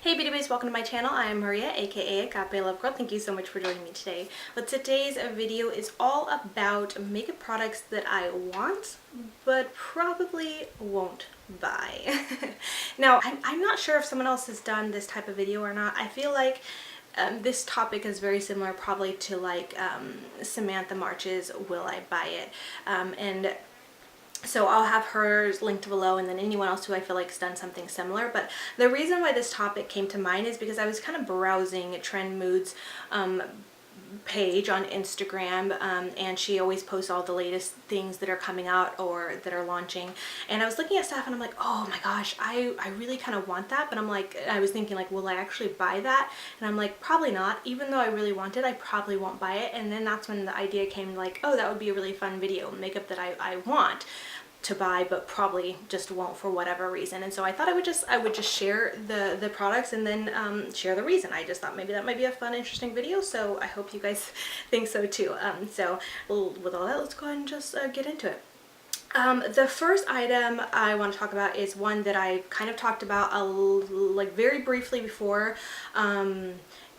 Hey beauty baes, welcome to my channel. I am Maria, aka agapelovegirl. Thank you so much for joining me today. But today's video is all about makeup products that I want but probably won't buy. Now, I'm not sure if someone else has done this type of video or not. I feel like this topic is very similar probably to like Samantha March's Will I Buy It? And so I'll have hers linked below, and then anyone else who I feel like has done something similar. But the reason why this topic came to mind is because I was kind of browsing Trend Moods page on Instagram, and she always posts all the latest things that are coming out or that are launching, and I was looking at stuff and I'm like, oh my gosh, I really kind of want that, but I'm like, I was thinking like, will I actually buy that? And I'm like, probably not. Even though I really want it, I probably won't buy it. And then that's when the idea came, like, oh, that would be a really fun video, makeup that I want to buy but probably just won't for whatever reason. And so I thought I would just share the products and then share the reason. I just thought maybe that might be a fun, interesting video, so I hope you guys think so too. So with all that, let's go ahead and just get into it. The first item I want to talk about is one that I kind of talked about like very briefly before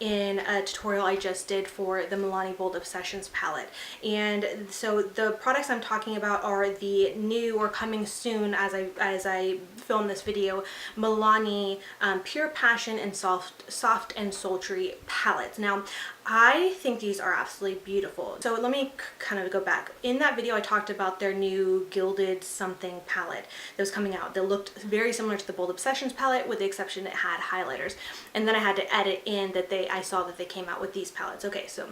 in a tutorial I just did for the Milani Bold Obsessions palette. And so the products I'm talking about are the new or coming soon as I film this video, Milani Pure Passion and Soft and Sultry palettes. Now, I think these are absolutely beautiful. So let me kind of go back. In that video I talked about their new Gilded Something palette that was coming out. That looked very similar to the Bold Obsessions palette with the exception it had highlighters. And then I had to edit in that I saw that they came out with these palettes. Okay, so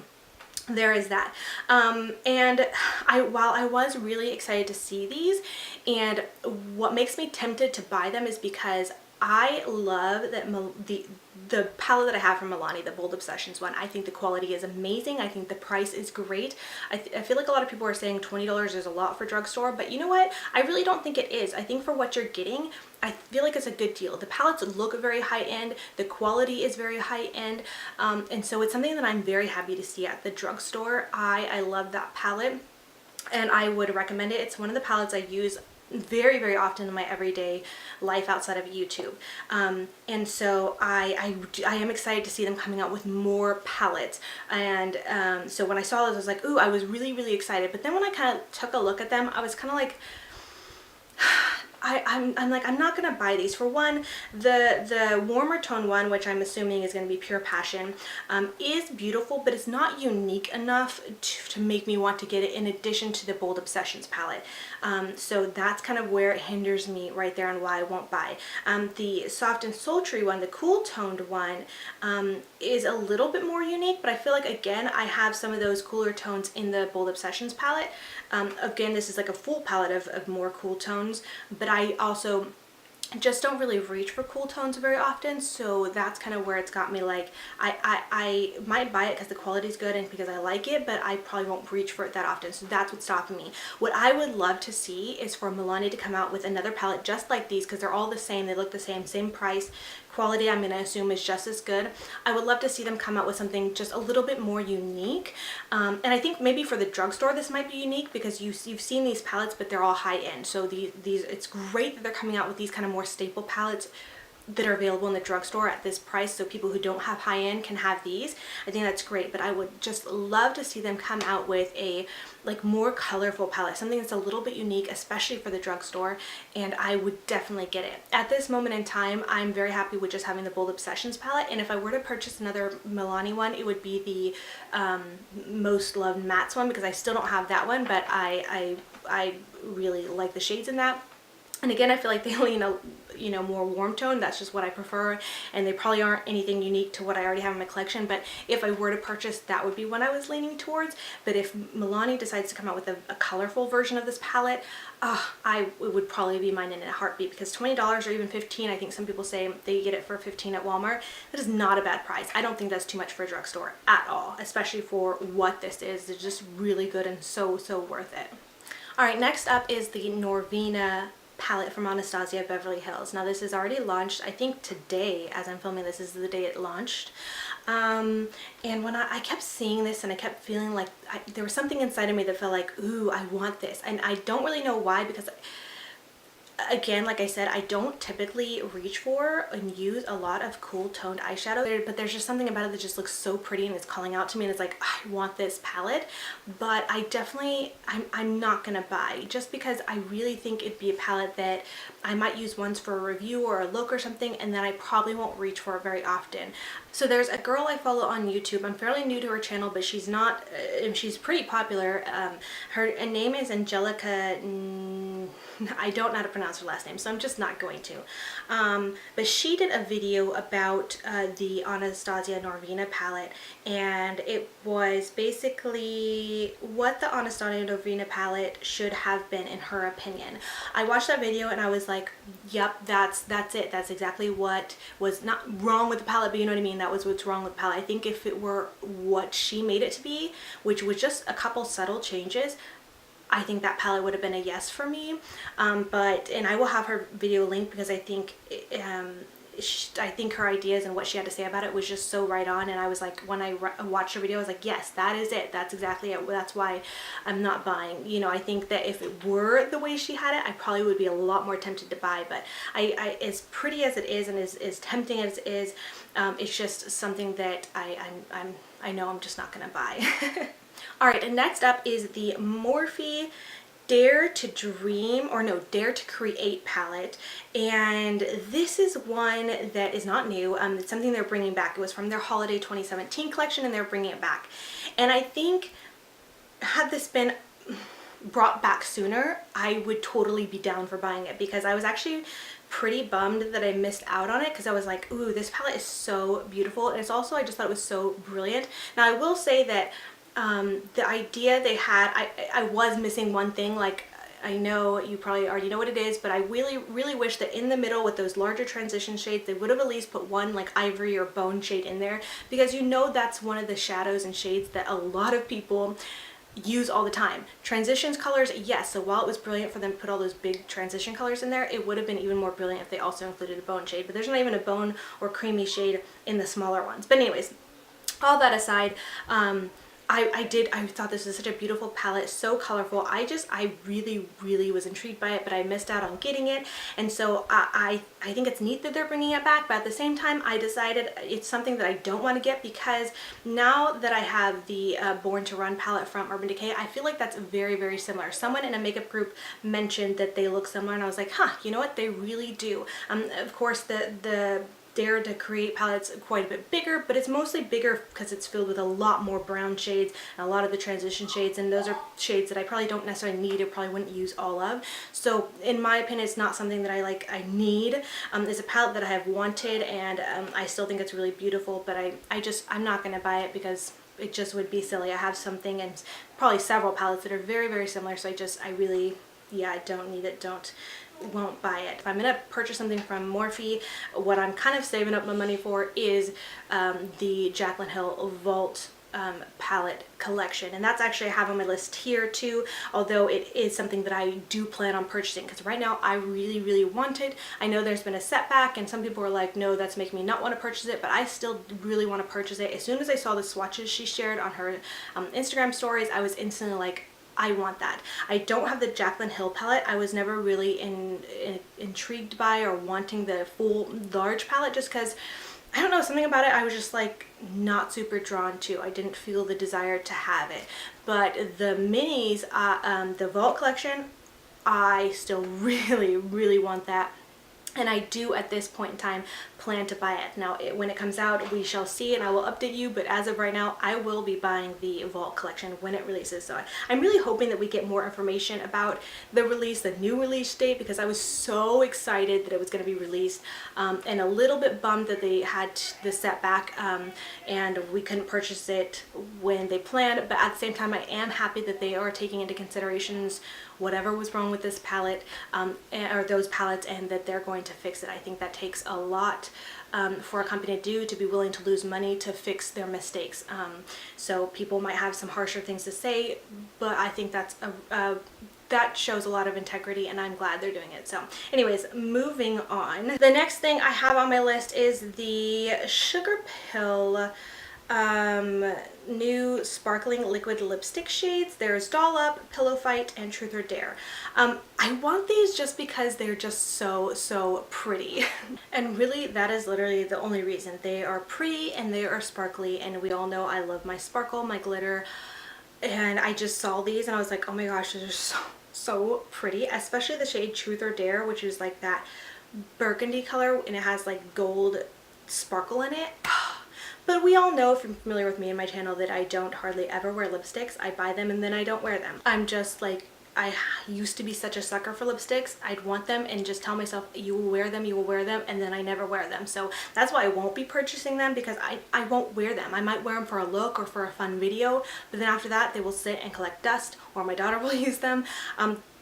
there is that. And while I was really excited to see these, and what makes me tempted to buy them is because I love that the palette that I have from Milani, the Bold Obsessions one. I think the quality is amazing. I think the price is great. I feel like a lot of people are saying $20 is a lot for drugstore, but you know what? I really don't think it is. I think for what you're getting, I feel like it's a good deal. The palettes look very high end. The quality is very high end. And so it's something that I'm very happy to see at the drugstore. I love that palette and I would recommend it. It's one of the palettes I use very, very often in my everyday life outside of YouTube. And so I am excited to see them coming out with more palettes. And so when I saw this, I was like, ooh, I was really, really excited. But then when I kind of took a look at them, I was kind of like, I'm like, I'm not gonna buy these. For one, the warmer tone one, which I'm assuming is gonna be Pure Passion, is beautiful, but it's not unique enough to make me want to get it in addition to the Bold Obsessions palette. So that's kind of where it hinders me right there on why I won't buy. The Soft and Sultry one, the cool toned one, is a little bit more unique, but I feel like, again, I have some of those cooler tones in the Bold Obsessions palette. Again, this is like a full palette of more cool tones, but I also just don't really reach for cool tones very often, so that's kind of where it's got me like, I might buy it because the quality is good and because I like it, but I probably won't reach for it that often, so that's what's stopping me. What I would love to see is for Milani to come out with another palette just like these, because they're all the same, they look the same price. Quality, I'm going to assume, is just as good. I would love to see them come out with something just a little bit more unique. And I think maybe for the drugstore this might be unique because you've seen these palettes, but they're all high end. So these it's great that they're coming out with these kind of more staple palettes that are available in the drugstore at this price, so people who don't have high end can have these. I think that's great, but I would just love to see them come out with a like more colorful palette, something that's a little bit unique, especially for the drugstore, and I would definitely get it. At this moment in time, I'm very happy with just having the Bold Obsessions palette, and if I were to purchase another Milani one, it would be the Most Loved Mattes one, because I still don't have that one, but I really like the shades in that. And again, I feel like they lean a more warm tone. That's just what I prefer, and they probably aren't anything unique to what I already have in my collection. But if I were to purchase, that would be what I was leaning towards. But if Milani decides to come out with a colorful version of this palette, it would probably be mine in a heartbeat, because $20 or even $15, I think some people say they get it for $15 at Walmart. That is not a bad price. I don't think that's too much for a drugstore at all, especially for what this is. It's just really good and so worth it. All right, next up is the Norvina palette from Anastasia Beverly Hills. Now this is already launched. I think today, as I'm filming this, is the day it launched. And when I kept seeing this and I kept feeling like there was something inside of me that felt like, ooh, I want this. And I don't really know why, because again, like I said, I don't typically reach for and use a lot of cool toned eyeshadow, but there's just something about it that just looks so pretty and it's calling out to me, and it's like, I want this palette. But I definitely, I'm not gonna buy, just because I really think it'd be a palette that I might use once for a review or a look or something, and then I probably won't reach for it very often. So there's a girl I follow on YouTube. I'm fairly new to her channel, but she's not, she's pretty popular. Her name is Angelica. I don't know how to pronounce her last name, so I'm just not going to. But she did a video about the Anastasia Norvina palette, and it was basically what the Anastasia Norvina palette should have been in her opinion. I watched that video and I was like, yep, that's it. That's exactly what was not wrong with the palette, but you know what I mean? That was what's wrong with the palette. I think if it were what she made it to be, which was just a couple subtle changes, I think that palette would have been a yes for me. And I will have her video linked, because I think her ideas and what she had to say about it was just so right on, and I was like, when I watched her video, I was like, yes, that is it. That's exactly it. That's why I'm not buying. You know, I think that if it were the way she had it, I probably would be a lot more tempted to buy, but I as pretty as it is and as tempting as it is, it's just something that I know I'm just not gonna buy. Alright, and next up is the Morphe Dare to Dream, or no, Dare to Create palette, and this is one that is not new. It's something they're bringing back. It was from their holiday 2017 collection, and they're bringing it back. And I think had this been brought back sooner, I would totally be down for buying it, because I was actually pretty bummed that I missed out on it, because I was like, ooh, this palette is so beautiful, and it's also, I just thought it was so brilliant. Now I will say that the idea they had, I was missing one thing. Like, I know you probably already know what it is, but I really wish that in the middle with those larger transition shades, they would have at least put one like ivory or bone shade in there, because you know that's one of the shadows and shades that a lot of people use all the time. Transitions colors, yes, so while it was brilliant for them to put all those big transition colors in there, it would have been even more brilliant if they also included a bone shade, but there's not even a bone or creamy shade in the smaller ones. But anyways, all that aside, I thought this was such a beautiful palette, so colorful. I really was intrigued by it, but I missed out on getting it. And so I think it's neat that they're bringing it back, but at the same time, I decided it's something that I don't want to get, because now that I have the Born to Run palette from Urban Decay, I feel like that's very similar. Someone in a makeup group mentioned that they look similar, and I was like, huh, you know what, they really do. Of course, the Dare to Create palette's quite a bit bigger, but it's mostly bigger because it's filled with a lot more brown shades and a lot of the transition shades, and those are shades that I probably don't necessarily need or probably wouldn't use all of. So in my opinion, it's not something that I need. It's a palette that I have wanted, and I still think it's really beautiful, but I'm not going to buy it, because it just would be silly. I have something, and probably several palettes that are very similar, so I really, yeah, I don't need it, won't buy it. If I'm gonna purchase something from Morphe, what I'm kind of saving up my money for is the Jaclyn Hill Vault palette collection, and that's actually I have on my list here too, although it is something that I do plan on purchasing, because right now I really want it. I know there's been a setback, and some people are like, no, that's making me not want to purchase it, but I still really want to purchase it. As soon as I saw the swatches she shared on her Instagram stories, I was instantly like, I want that. I don't have the Jaclyn Hill palette. I was never really intrigued by or wanting the full large palette, just because, I don't know, something about it I was just like not super drawn to. I didn't feel the desire to have it. But the minis, the Vault collection, I still really want that. And I do, at this point in time, plan to buy it. Now, when it comes out, we shall see, and I will update you, but as of right now, I will be buying the Vault collection when it releases. So I'm really hoping that we get more information about the release, the new release date, because I was so excited that it was going to be released, and a little bit bummed that they had the setback, and we couldn't purchase it when they planned, but at the same time, I am happy that they are taking into considerations whatever was wrong with this palette, or those palettes, and that they're going to fix it. I think that takes a lot for a company to do, to be willing to lose money to fix their mistakes. So people might have some harsher things to say, but I think that's that shows a lot of integrity, and I'm glad they're doing it. So anyways, moving on. The next thing I have on my list is the Sugar Pill new sparkling liquid lipstick shades. There's Doll Up, Pillow Fight, and Truth or Dare. I want these just because they're just so pretty. And really, that is literally the only reason. They are pretty and they are sparkly, and we all know I love my sparkle, my glitter. And I just saw these and I was like, oh my gosh, they're so pretty, especially the shade Truth or Dare, which is like that burgundy color, and it has like gold sparkle in it. But we all know, if you're familiar with me and my channel, that I don't hardly ever wear lipsticks. I buy them and then I don't wear them. I'm just like, I used to be such a sucker for lipsticks. I'd want them and just tell myself, you will wear them, you will wear them, and then I never wear them. So that's why I won't be purchasing them, because I won't wear them. I might wear them for a look or for a fun video, but then after that they will sit and collect dust, or my daughter will use them.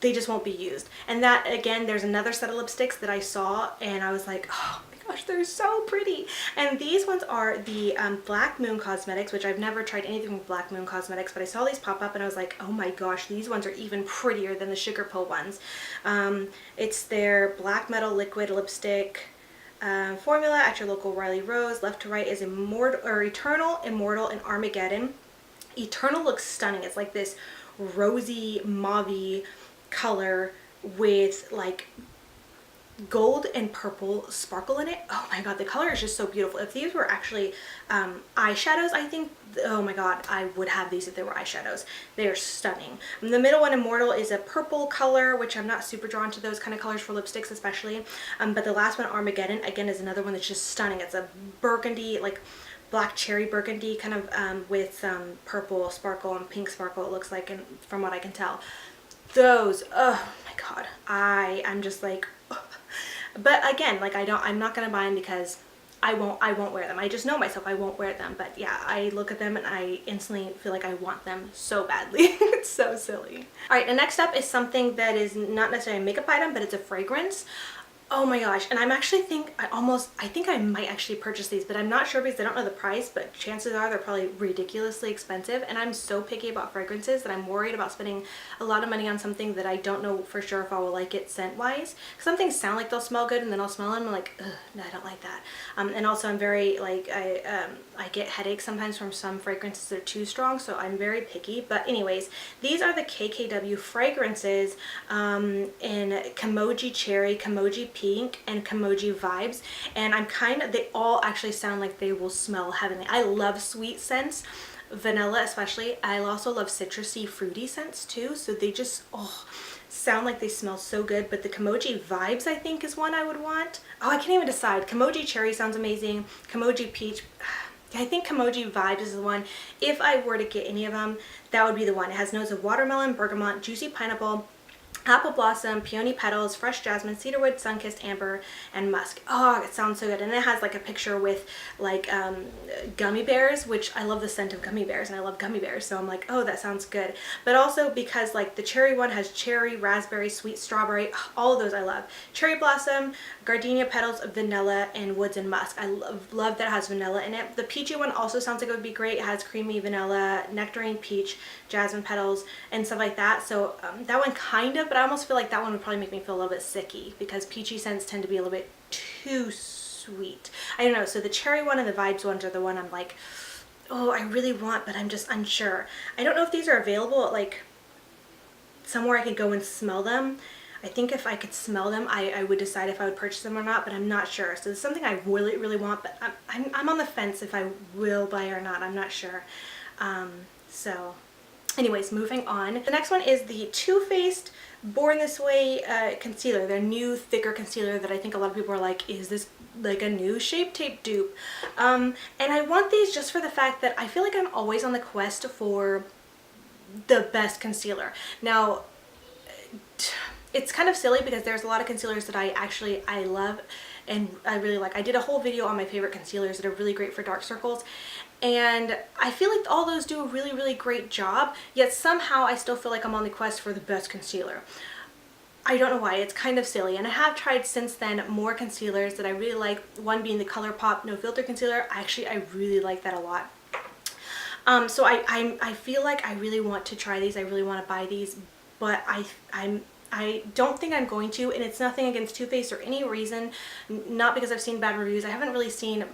They just won't be used. And that, again, there's another set of lipsticks that I saw and I was like, oh gosh, they're so pretty. And these ones are the Black Moon Cosmetics, which I've never tried anything with Black Moon Cosmetics, but I saw these pop up and I was like, oh my gosh, these ones are even prettier than the Sugar Pill ones. It's their Black Metal Liquid Lipstick formula at your local Riley Rose. Left to Right is Eternal, Immortal, and Armageddon. Eternal looks stunning. It's like this rosy mauve color with like gold and purple sparkle in it. Oh my god, the color is just so beautiful. If these were actually eyeshadows, I think, oh my god, I would have these if they were eyeshadows. They are stunning. And the middle one, Immortal, is a purple color, which I'm not super drawn to those kind of colors for lipsticks especially. But the last one, Armageddon, again, is another one that's just stunning. It's a burgundy, like black cherry burgundy kind of with purple sparkle and pink sparkle, it looks like, and from what I can tell. Those, oh my god, I'm just like, ugh. But again, like I'm not gonna buy them because I won't wear them. I just know myself, I won't wear them. But yeah, I look at them and I instantly feel like I want them so badly. It's so silly. All right, and next up is something that is not necessarily a makeup item, but it's a fragrance. Oh my gosh, and I think I might actually purchase these, but I'm not sure because I don't know the price, but chances are they're probably ridiculously expensive, and I'm so picky about fragrances that I'm worried about spending a lot of money on something that I don't know for sure if I will like it scent-wise. Some things sound like they'll smell good and then I'll smell them and I'm like, ugh, no, I don't like that. And also I'm very, like, I get headaches sometimes from some fragrances that are too strong, so I'm very picky. But anyways, these are the KKW fragrances in Kimoji Cherry, Kimoji Pink, and Kimoji Vibes, and they all actually sound like they will smell heavenly. I love sweet scents, vanilla especially. I also love citrusy, fruity scents too, so they just, oh, sound like they smell so good. But the Kimoji Vibes, I think, is one I would want. Oh, I can't even decide. Kimoji Cherry sounds amazing. Kimoji Peach, I think Kimoji Vibes is the one. If I were to get any of them, that would be the one. It has notes of watermelon, bergamot, juicy pineapple, apple blossom, peony petals, fresh jasmine, cedarwood, sun-kissed amber, and musk. Oh, it sounds so good. And it has like a picture with like gummy bears, which I love the scent of gummy bears and I love gummy bears, so I'm like, oh, that sounds good. But also because like the cherry one has cherry, raspberry, sweet strawberry, all of those I love. Cherry blossom, gardenia petals, vanilla, and woods and musk. I love that it has vanilla in it. The peachy one also sounds like it would be great. It has creamy vanilla, nectarine, peach, jasmine petals, and stuff like that. So that one kind of, but I almost feel like that one would probably make me feel a little bit sicky because peachy scents tend to be a little bit too sweet. I don't know. So the cherry one and the Vibes ones are the one I'm like, oh, I really want, but I'm just unsure. I don't know if these are available at like somewhere I could go and smell them. I think if I could smell them, I would decide if I would purchase them or not, but I'm not sure. So it's something I really want, but I'm on the fence if I will buy or not. I'm not sure. So anyways, moving on. The next one is the Too Faced Born This Way concealer, their new thicker concealer that I think a lot of people are like, is this like a new Shape Tape dupe? And I want these just for the fact that I feel like I'm always on the quest for the best concealer. Now, it's kind of silly because there's a lot of concealers that I love and I really like. I did a whole video on my favorite concealers that are really great for dark circles, and I feel like all those do a really great job, yet somehow I still feel like I'm on the quest for the best concealer. I don't know why. It's kind of silly, and I have tried since then more concealers that I really like, one being the ColourPop No Filter Concealer. Actually, I really like that a lot. So I feel like I really want to try these. I really want to buy these, but I don't think I'm going to, and it's nothing against Too Faced or any reason, not because I've seen bad reviews. I haven't really seen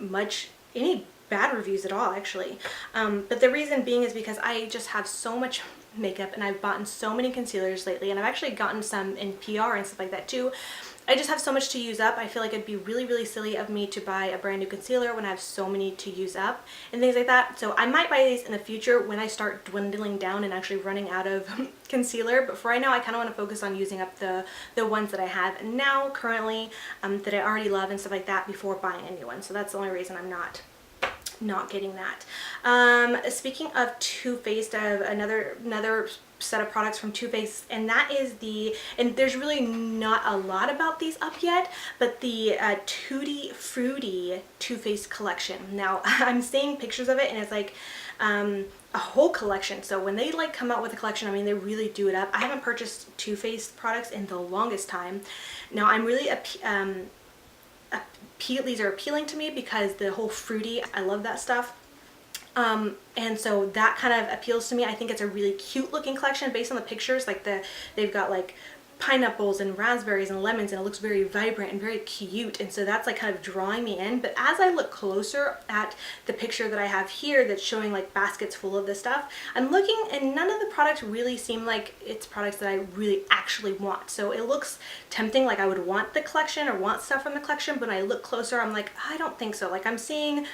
any bad reviews at all, actually. But the reason being is because I just have so much makeup and I've bought so many concealers lately, and I've actually gotten some in PR and stuff like that too. I just have so much to use up. I feel like it'd be really, really silly of me to buy a brand new concealer when I have so many to use up and things like that. So I might buy these in the future when I start dwindling down and actually running out of concealer. But for right now, I kind of want to focus on using up the ones that I have now currently, that I already love and stuff like that before buying a new one. So that's the only reason I'm not getting that. Speaking of Too Faced, I have another set of products from Too Faced, and that is and there's really not a lot about these up yet, but the Tutti Frutti Too Faced collection. Now I'm seeing pictures of it and it's like a whole collection. So when they like come out with a collection, I mean, they really do it up. I haven't purchased Too Faced products in the longest time. Now I'm really these are appealing to me because the whole fruity, I love that stuff. And so that kind of appeals to me. I think it's a really cute looking collection based on the pictures. Like they've got like pineapples and raspberries and lemons, and it looks very vibrant and very cute, and so that's like kind of drawing me in. But as I look closer at the picture that I have here that's showing like baskets full of this stuff, I'm looking and none of the products really seem like it's products that I really actually want. So it looks tempting, like I would want the collection or want stuff from the collection, but when I look closer I'm like, I don't think so. Like I'm seeing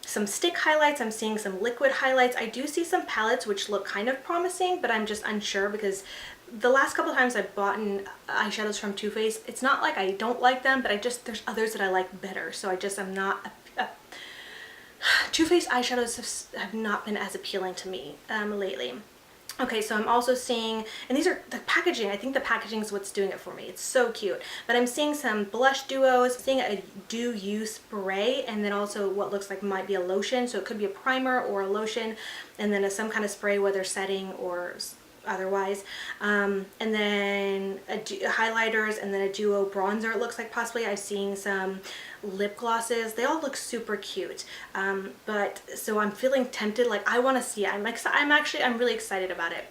some stick highlights, I'm seeing some liquid highlights, I do see some palettes which look kind of promising, but I'm just unsure because the last couple of times I've bought eyeshadows from Too Faced, it's not like I don't like them, but there's others that I like better. So I'm not Too Faced eyeshadows have not been as appealing to me lately. Okay, so I'm also seeing, and these are the packaging. I think the packaging is what's doing it for me. It's so cute. But I'm seeing some blush duos, seeing a Do You spray, and then also what looks like might be a lotion. So it could be a primer or a lotion, and then some kind of spray, whether setting or otherwise. And then highlighters, and then a duo bronzer, it looks like possibly. I'm seeing some lip glosses. They all look super cute. But so I'm feeling tempted, like I want to see it. I'm really excited about it.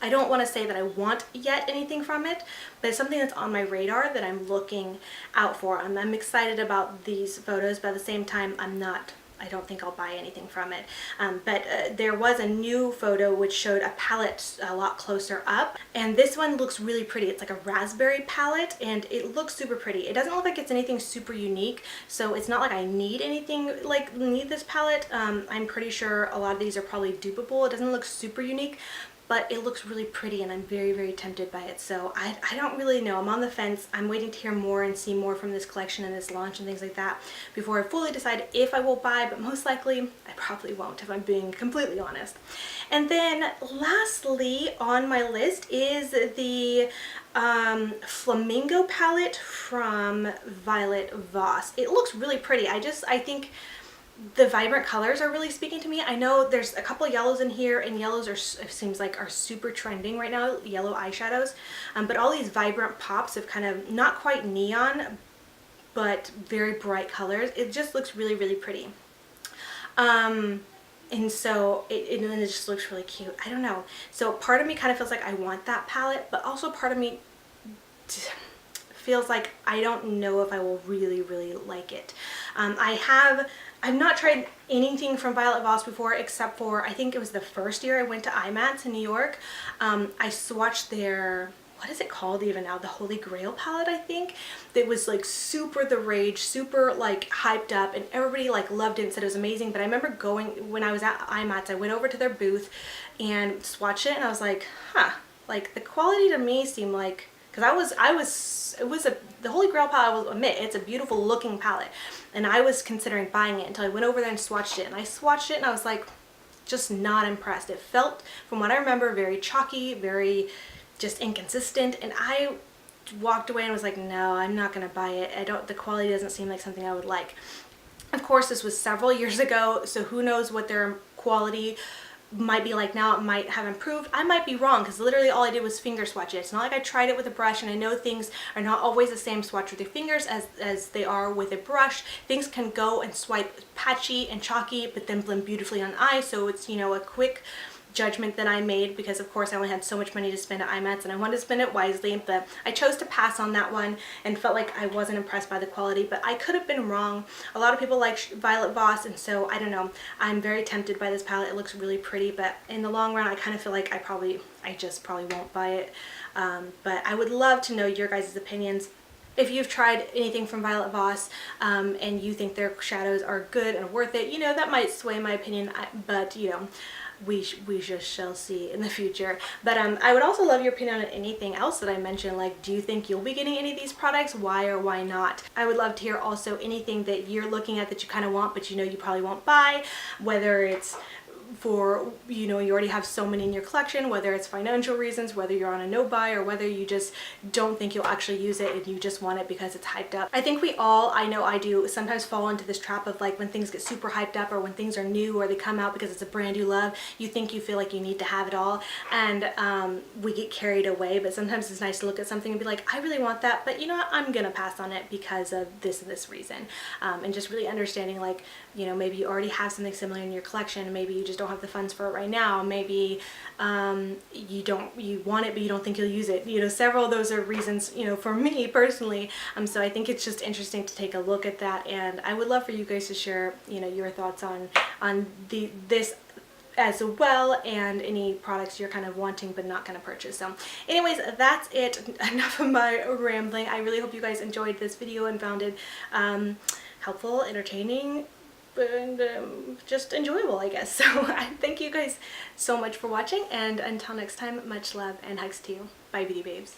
I don't want to say that I want yet anything from it, but it's something that's on my radar that I'm looking out for. I'm excited about these photos, but at the same time I don't think I'll buy anything from it. But there was a new photo which showed a palette a lot closer up, and this one looks really pretty. It's like a raspberry palette, and it looks super pretty. It doesn't look like it's anything super unique, so it's not like I need this palette. I'm pretty sure a lot of these are probably dupable. It doesn't look super unique, but it looks really pretty, and I'm very, very tempted by it. So I don't really know. I'm on the fence. I'm waiting to hear more and see more from this collection and this launch and things like that before I fully decide if I will buy, but most likely I probably won't, if I'm being completely honest. And then lastly on my list is the Flamingo palette from Violet Voss. It looks really pretty. I think the vibrant colors are really speaking to me. I know there's a couple of yellows in here, and yellows it seems like are super trending right now, yellow eyeshadows. But all these vibrant pops of kind of not quite neon, but very bright colors. It just looks really, really pretty. And so it just looks really cute. I don't know. So part of me kind of feels like I want that palette, but also part of me feels like I don't know if I will really, really like it. I've not tried anything from Violet Voss before, except for, I think it was the first year I went to IMATS in New York. I swatched their, what is it called even now? The Holy Grail palette, I think. That was like super the rage, super like hyped up, and everybody like loved it and said it was amazing. But I remember going, when I was at IMATS, I went over to their booth and swatched it, and I was like, huh, like the quality to me seemed like, because the Holy Grail palette, I will admit, it's a beautiful looking palette, and I was considering buying it until I went over there and swatched it, and I swatched it and I was like, just not impressed. It felt, from what I remember, very chalky, very just inconsistent, and I walked away and was like, no, I'm not gonna buy it. The quality doesn't seem like something I would like. Of course, this was several years ago, so who knows what their quality might be like now. It might have improved. I might be wrong, because literally all I did was finger swatch it. It's not like I tried it with a brush, and I know things are not always the same swatch with your fingers as they are with a brush. Things can go and swipe patchy and chalky, but then blend beautifully on eye. So it's, you know, a quick judgment that I made, because of course I only had so much money to spend at IMATS and I wanted to spend it wisely, but I chose to pass on that one and felt like I wasn't impressed by the quality, but I could have been wrong. A lot of people like Violet Voss, and so I don't know, I'm very tempted by this palette. It looks really pretty, but in the long run I kind of feel like I just probably won't buy it. But I would love to know your guys' opinions. If you've tried anything from Violet Voss and you think their shadows are good and worth it, you know, that might sway my opinion, but you know, we just shall see in the future. But I would also love your opinion on anything else that I mentioned. Like, do you think you'll be getting any of these products? Why or why not? I would love to hear also anything that you're looking at that you kind of want but you know you probably won't buy, whether it's for, you know, you already have so many in your collection, whether it's financial reasons, whether you're on a no buy, or whether you just don't think you'll actually use it and you just want it because it's hyped up. I think we all, I know I do, sometimes fall into this trap of like when things get super hyped up or when things are new or they come out because it's a brand you love, you think you feel like you need to have it all, and we get carried away. But sometimes it's nice to look at something and be like, I really want that, but you know what, I'm gonna pass on it because of this and this reason. And just really understanding, like, you know, maybe you already have something similar in your collection, maybe you just don't have the funds for it right now, maybe you want it but you don't think you'll use it. You know, several of those are reasons, you know, for me personally. So I think it's just interesting to take a look at that, and I would love for you guys to share, you know, your thoughts on this as well, and any products you're kind of wanting but not going to purchase. So anyways, that's it. Enough of my rambling. I really hope you guys enjoyed this video and found it helpful, entertaining, and just enjoyable, I guess. So thank you guys so much for watching, and until next time, much love and hugs to you. Bye, beauty babes.